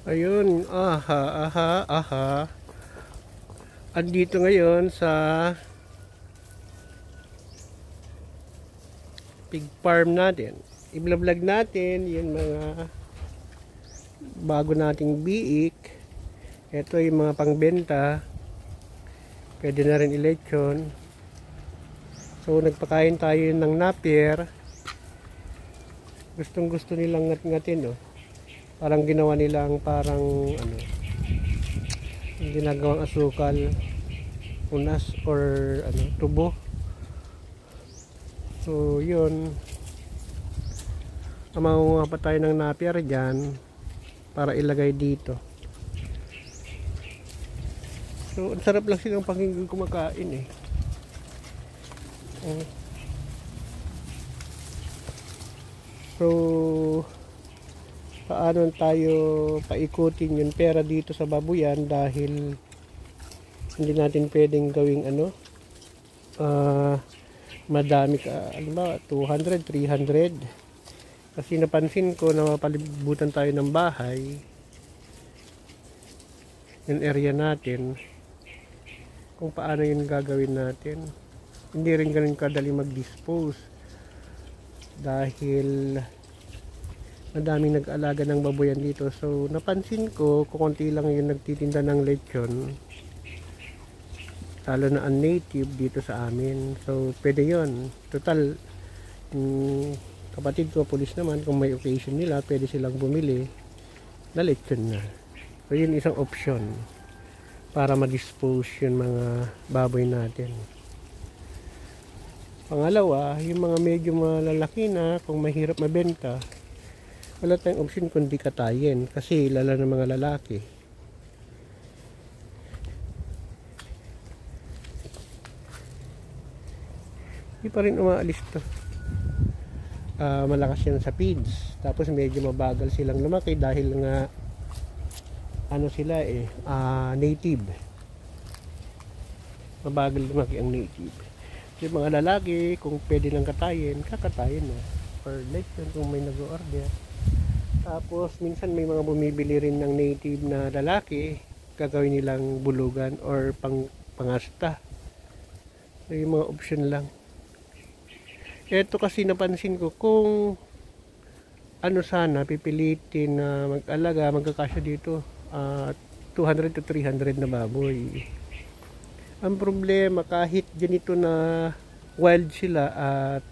Ayun, aha, aha, aha. Andito ngayon sa pig farm natin. I-vlog natin yung mga bago nating biik. Ito yung mga pangbenta. Pwede na rin i-lechon. So nagpakain tayo ng napier. Gustong gusto nilang ngat-ngatin, oh. Parang ginawa nilang parang ano, ginagawang asukal, unas or ano, tubo. So yun, mamamumuha pa tayo ng napier dyan para ilagay dito. So ang sarap lang silang pakinggan kumakain, eh. So paano tayo paikutin yung pera dito sa babuyan, dahil hindi natin pwedeng gawing ano, madami ka, ano ba, 200, 300. Kasi napansin ko na mapalibutan tayo ng bahay, yung area natin, kung paano yun gagawin natin. Hindi rin ganun kadali mag-dispose, dahil madaming nag-alaga ng baboyan dito. So napansin ko, kukunti lang yung nagtitinda ng lechon, lalo na ang native dito sa amin. So pwede yon. Total, kapatid ko pulis naman, kung may occasion nila, pwede silang bumili na lechon na. So yun isang option para ma-dispose yung mga baboy natin. Pangalawa, yung mga medyo malalaki na, kung mahirap mabenta, wala tayong option kundi katayin, kasi lala ng mga lalaki. Hindi pa rin umaalis to. Malakas yan sa feeds, tapos medyo mabagal silang lumaki dahil nga ano sila, native. Mabagal lumaki ang native. Yung mga lalaki, kung pwede lang katayin, kakatayin na or lechon kung may nag-order. Tapos minsan may mga bumibili rin ng native na lalaki, gagawin nilang bulugan or pangasta. So yung mga option lang. Ito kasi napansin ko, kung ano sana pipilitin na mag-alaga, magkakasya dito 200 to 300 na baboy. Ang problema, kahit ganito na wild sila at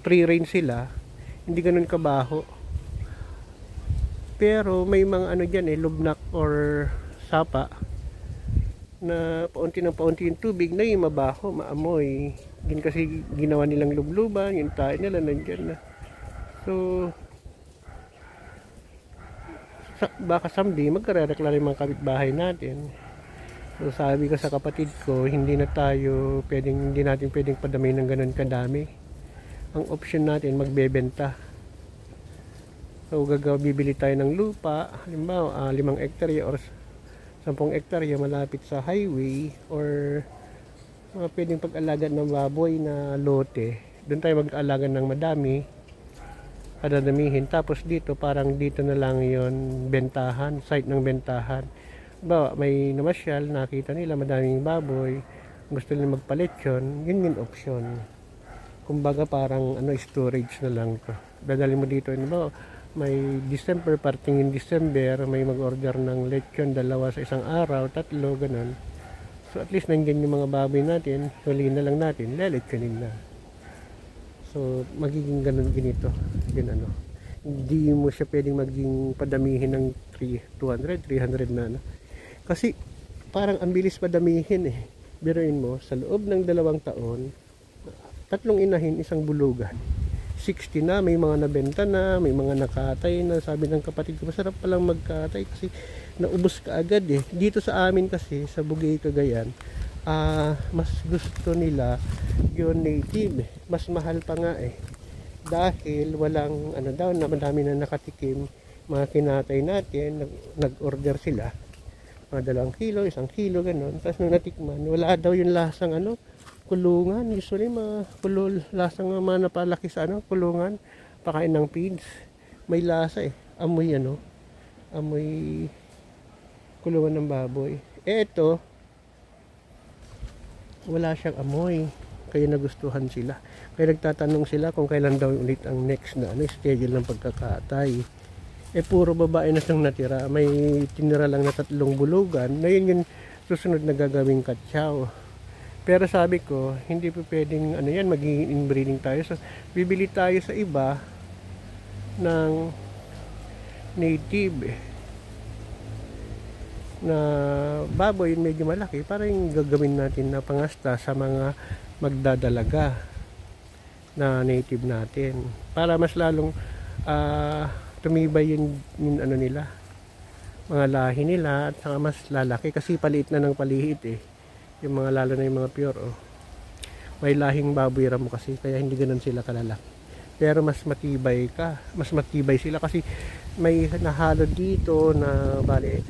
free range sila, hindi ganun kabaho. Pero may mga ano dyan, lubnak or sapa, na paunti ng paunti yung tubig na yung mabaho, maamoy. Din kasi ginawa nilang lubluban, yung tayo nila nandyan na. So baka someday magkarereklamo yung mga kapitbahay natin. So sabi ko sa kapatid ko, hindi natin pwedeng padami ng ganun kadami. Ang option natin, magbebenta. So bibili tayo ng lupa, halimbawa 5 hektarya or 10 hektarya malapit sa highway, or pwedeng pag-alaga ng baboy na lote. Doon tayo mag-alaga ng madami, padadamihin. Tapos dito, parang dito na lang yon, bentahan, site ng bentahan. Halimbawa may namasyal, nakita nila madaming baboy, gusto nila magpalechon, yun yung option. Kumbaga parang storage na lang to. Dadali mo dito, halimbawa may December, parting in December, may mag-order ng lechon, 2 sa isang araw, 3, ganun. So at least nandyan yung mga baboy natin, huliin na lang natin, lelechonin na. So magiging ganun ganito, yun hindi mo siya pwedeng maging padamihin ng 200, 300 na kasi parang ang bilis padamihin, biruin mo, sa loob ng 2 taon, 3 inahin, 1 bulugan, 60 na, may mga nabenta na, may mga nakatay na. Sabi ng kapatid ko, masarap palang magkatay kasi naubos ka agad. Dito sa amin kasi, sa Bugay, Cagayan, mas gusto nila yung native, mas mahal pa nga, dahil walang daw, na madami na nakatikim mga kinatay natin. Nag-order sila mga 2 kilo, 1 kilo, ganun. Tapos nung natikman, wala daw yung lasang kulungan. Usually lasang mga napalaki sa kulungan, pakain ng feeds, may lasa, amoy amoy kulungan ng baboy. Ito, wala siyang amoy. Kaya nagustuhan sila. Kaya nagtatanong sila kung kailan daw ulit ang next na schedule ng pagkakatay. Puro babae na siyang natira. May tinira lang na 3 bulugan. Na yun yung susunod na gagawing katsaw. Pero sabi ko, hindi po pwedeng yan, magiging inbreeding tayo. So, bibili tayo sa iba ng native na baboy medyo malaki para yung gagawin natin na pangasta sa mga magdadalaga na native natin para mas lalong tumibay yung ano nila, mga lahi nila, at saka mas lalaki kasi paliit na ng palihit yung mga, lalo na yung mga pure may lahing baboy ramo kasi kaya hindi ganoon sila kalalaki, pero mas matibay sila kasi may nahalo dito na bali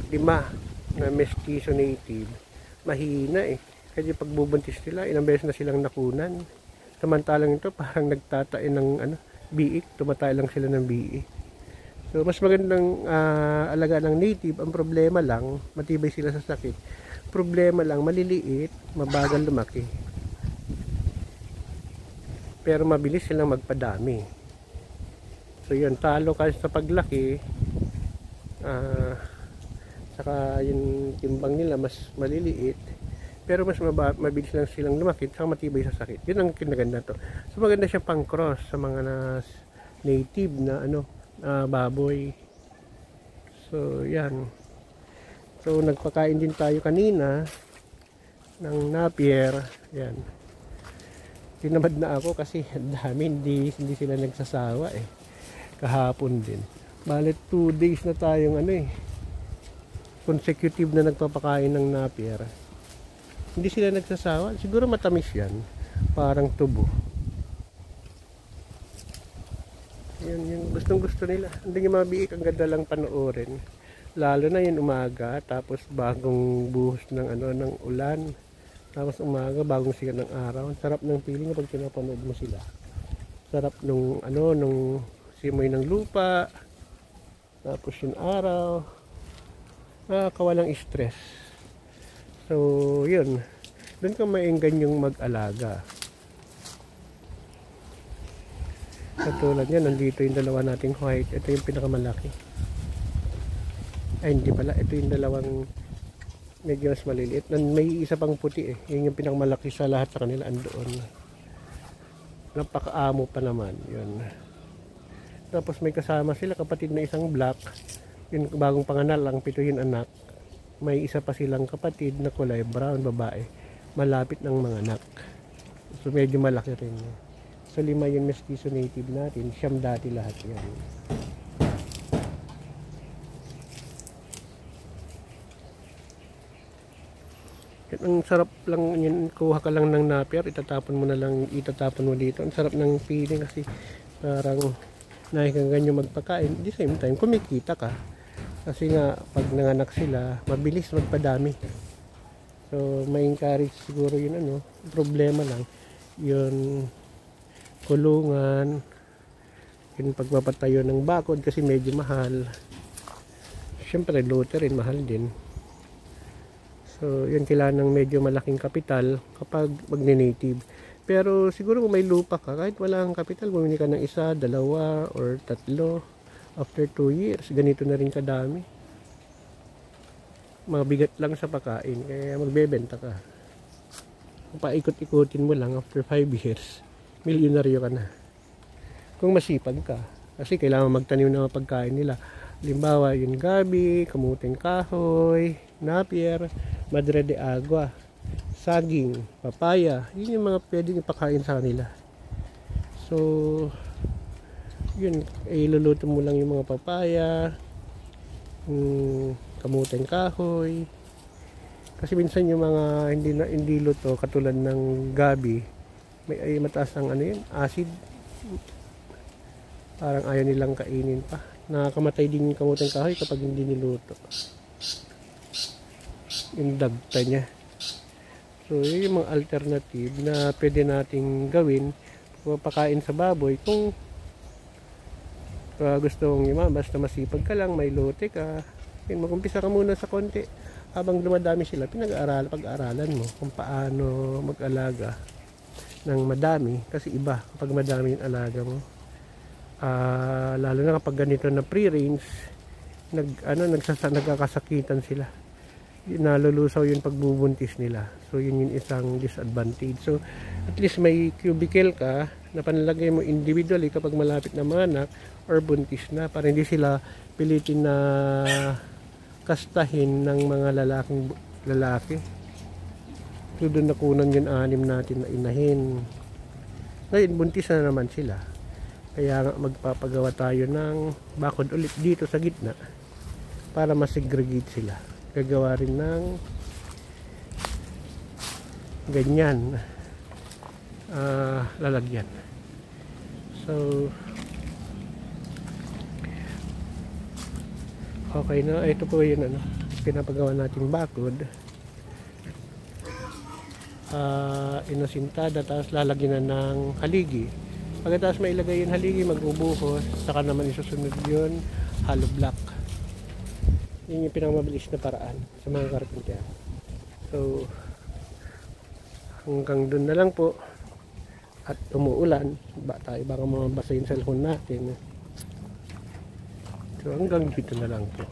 5 na mestizo native. Mahina kasi pag bubuntis nila ilang beses na silang nakunan, samantalang ito parang nagtatain ng biik, tumatay lang sila ng biik. So mas magandang alaga ng native. Ang problema lang, matibay sila sa sakit. Problema lang, maliliit, mabagal lumaki, pero mabilis silang magpadami. So yun, talo kasi sa paglaki. Saka yung timbang nila mas maliliit, pero mas mabilis lang silang lumaki, saka matibay sa sakit. Yun ang kinaganda to. So maganda siya pang cross sa mga native na baboy. So yan. So nagpakain din tayo kanina ng Napier. Yan. Tinamad na ako kasi dami, hindi sila nagsasawa kahapon din. Balit 2 days na tayong consecutive na nagpapakain ng Napier. Hindi sila nagsasawa. Siguro matamis yan, parang tubo. Yun yung gustong gusto nila. Hindi yung mga biik, ang ganda lang panoorin, lalo na yun umaga, tapos bagong buhos ng ulan, tapos umaga bagong sikat ng araw. Ang sarap ng feeling pag pinapanood mo sila. Sarap nung simoy ng lupa, tapos yung araw, nakakawalang stress. So yun, doon ka mainggan yung mag-alaga. Katulad yan, nandito yung dalawa nating white. Ito yung pinakamalaki. Ay hindi pala, ito yung dalawang medyo mas maliliit. May isa pang puti yun yung pinakamalaki sa lahat sa kanila, andoon. Napakaamo pa naman yun. Tapos may kasama sila kapatid na isang black, yun bagong panganak lang, 7 yun anak. May isa pa silang kapatid na kulay brown, babae, malapit ng mga anak. So medyo malaki rin. So 5 yung mestizo native natin, siyam dati lahat yan. Ang sarap lang yun, kuha ka lang ng Napier, itatapon mo dito. Ang sarap ng feeling kasi parang nakikanggan yung magpakain. At the same time, kumikita ka. Kasi nga, pag nanganak sila, mabilis magpadami. So, ma-encourage siguro yun problema lang, yun kulungan, yun pagpapatayo ng bakod kasi medyo mahal. Siyempre, lote rin, mahal din. So, yun kailangan ng medyo malaking kapital kapag magne-native. Pero siguro kung may lupa ka, kahit wala kang kapital, bumili ka ng 1, 2, or 3, after 2 years, ganito na rin kadami. Mabigat lang sa pagkain, kaya magbebenta ka. Paikot-ikutin mo lang, after 5 years, milyonaryo ka na. Kung masipag ka. Kasi kailangan magtanim ng mga pagkain nila. Halimbawa, yung gabi, kamuting kahoy, Napier, madre de agua, saging, papaya. Yun yung mga pwedeng ipakain sa kanila. So, yun, iluluto mo lang yung mga papaya, kamuting kahoy. Kasi minsan yung mga hindi luto, katulad ng gabi, may mataas ang acid. Parang ayaw nilang kainin pa. Nakakamatay din yung kamuting kahoy kapag hindi niluto. Yung dagta niya. So, yun yung mga alternative na pwede nating gawin, pakain sa baboy kung gusto mong yumaman, basta masipag ka lang, may lote ka, yun, mag-umpisa ka muna sa konti. Habang dumadami sila, pag-aaralan mo kung paano mag-alaga ng madami. Kasi iba kapag madami yung alaga mo. Lalo na kapag ganito na pre-range, nagkakasakitan sila. Nalulusaw yung pagbubuntis nila. So yun yung isang disadvantage. So at least may cubicle ka na panlagay mo individually kapag malapit na manak or buntis na, para hindi sila pilitin na kastahin ng mga lalaki. So doon nakunan yung 6 natin na inahin. Ngayon buntis na naman sila. Kaya nga magpapagawa tayo ng bakod ulit dito sa gitna para masegregate sila. Gagawa rin ng ganyan lalagyan. So okay na, ito po yun pinapagawa nating bakod. Inasintada, tapos lalagyan na ng haligi. Pagkatapos may ilagay yung haligi, magbubuhos, saka naman isusunod yun hollow block. Yun yung pinamabilis na paraan sa mga karpintero. So hanggang dun na lang po, at umuulan, baka mabasa yung cellphone natin. So hanggang dito na lang po.